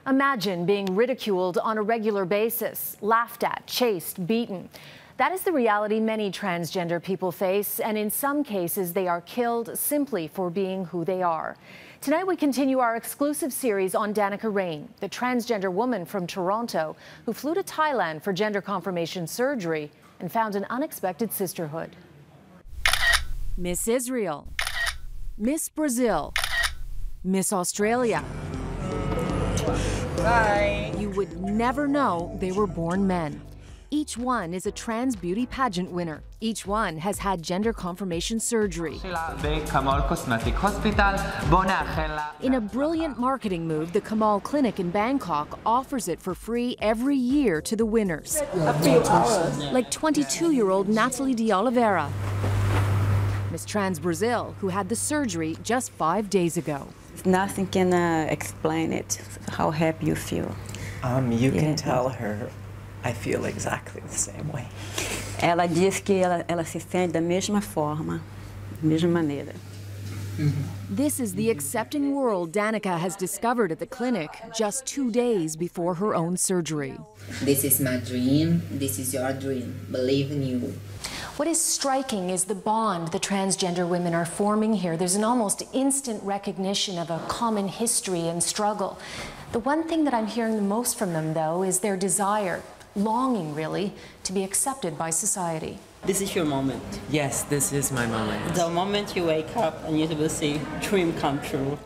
Imagine being ridiculed on a regular basis, laughed at, chased, beaten. That is the reality many transgender people face, and in some cases they are killed simply for being who they are. Tonight we continue our exclusive series on Danica Rain, the transgender woman from Toronto who flew to Thailand for gender confirmation surgery and found an unexpected sisterhood. Miss Israel, Miss Brazil, Miss Australia. Bye. You would never know they were born men. Each one is a trans beauty pageant winner. Each one has had gender confirmation surgery. In a brilliant marketing move, the Kamal Clinic in Bangkok offers it for free every year to the winners. Like 22-year-old Natalie de Oliveira, Miss Trans Brazil, who had the surgery just 5 days ago. Nothing can explain it, how happy you feel. You can tell her I feel exactly the same way. Ela diz que ela se sente da mesma forma, da mesma maneira. This is the accepting world Danica has discovered at the clinic just 2 days before her own surgery. This is my dream. This is your dream. Believe in you. What is striking is the bond the transgender women are forming here. There's an almost instant recognition of a common history and struggle. The one thing that I'm hearing the most from them, though, is their desire, longing really, to be accepted by society. This is your moment. Yes, this is my moment. The moment you wake up and you will see dream come true.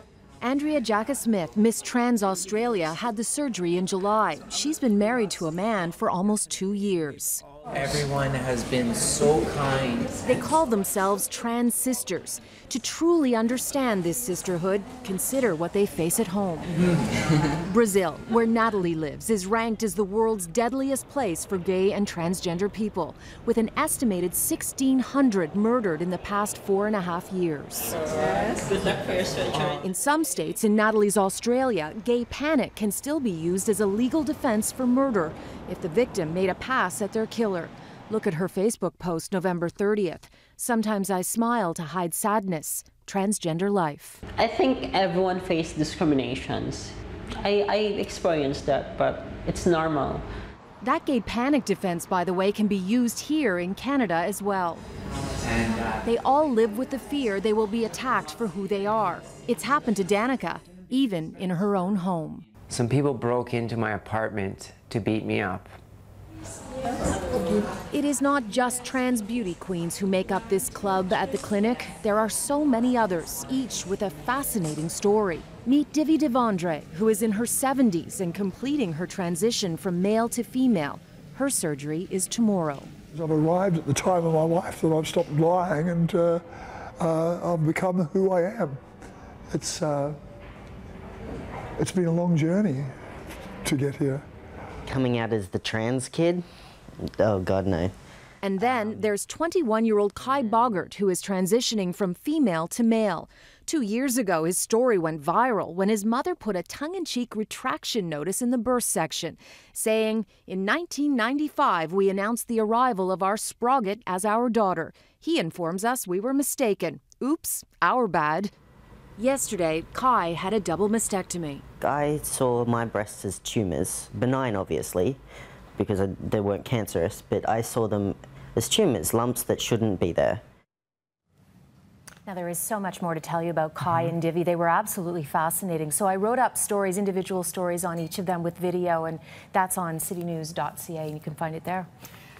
Andrea Jacka-Smith, Miss Trans Australia, had the surgery in July. She's been married to a man for almost 2 years. Everyone has been so kind. They call themselves trans sisters. To truly understand this sisterhood, consider what they face at home. Brazil, where Natalie lives, is ranked as the world's deadliest place for gay and transgender people, with an estimated 1,600 murdered in the past 4.5 years. Yes, good luck for your surgery. In some states, in Natalie's Australia, gay panic can still be used as a legal defense for murder if the victim made a pass at their killer. Look at her Facebook post November 30th. Sometimes I smile to hide sadness. Transgender life. I think everyone faces discriminations. I experienced that, but it's normal. That gay panic defense, by the way, can be used here in Canada as well. They all live with the fear they will be attacked for who they are. It's happened to Danica, even in her own home. Some people broke into my apartment to beat me up. It is not just trans beauty queens who make up this club at the clinic. There are so many others, each with a fascinating story. Meet Divi Devondre, who is in her 70s and completing her transition from male to female. Her surgery is tomorrow. I've arrived at the time of my life that I've stopped lying and I've become who I am. It's been a long journey to get here. Coming out as the trans kid? Oh, God, no. And then there's 21-year-old Kai Boggart, who is transitioning from female to male. 2 years ago, his story went viral when his mother put a tongue-in-cheek retraction notice in the birth section, saying, "In 1995, we announced the arrival of our Sprocket as our daughter. He informs us we were mistaken. Oops, our bad." Yesterday, Kai had a double mastectomy. I saw my breasts as tumours, benign obviously, because they weren't cancerous, but I saw them as tumours, lumps that shouldn't be there. Now, there is so much more to tell you about Kai and Divi. They were absolutely fascinating. So I wrote up stories, individual stories on each of them with video, and that's on citynews.ca, and you can find it there.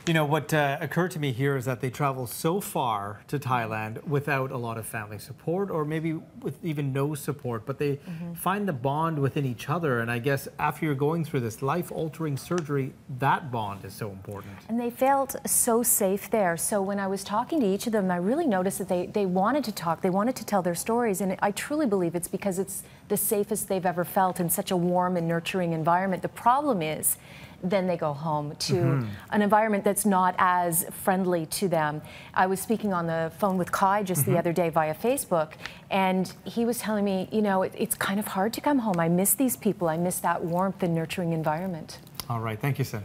You know, what occurred to me here is that they travel so far to Thailand without a lot of family support, or maybe with even no support, but they find the bond within each other. And I guess after you're going through this life-altering surgery, that bond is so important. And they felt so safe there. So when I was talking to each of them, I really noticed that they wanted to talk, they wanted to tell their stories. And I truly believe it's because it's the safest they've ever felt in such a warm and nurturing environment. The problem is, then they go home to an environment that's not as friendly to them. I was speaking on the phone with Kai just the other day via Facebook, and he was telling me, you know, it's kind of hard to come home. I miss these people. I miss that warmth and nurturing environment. All right. Thank you, Sin.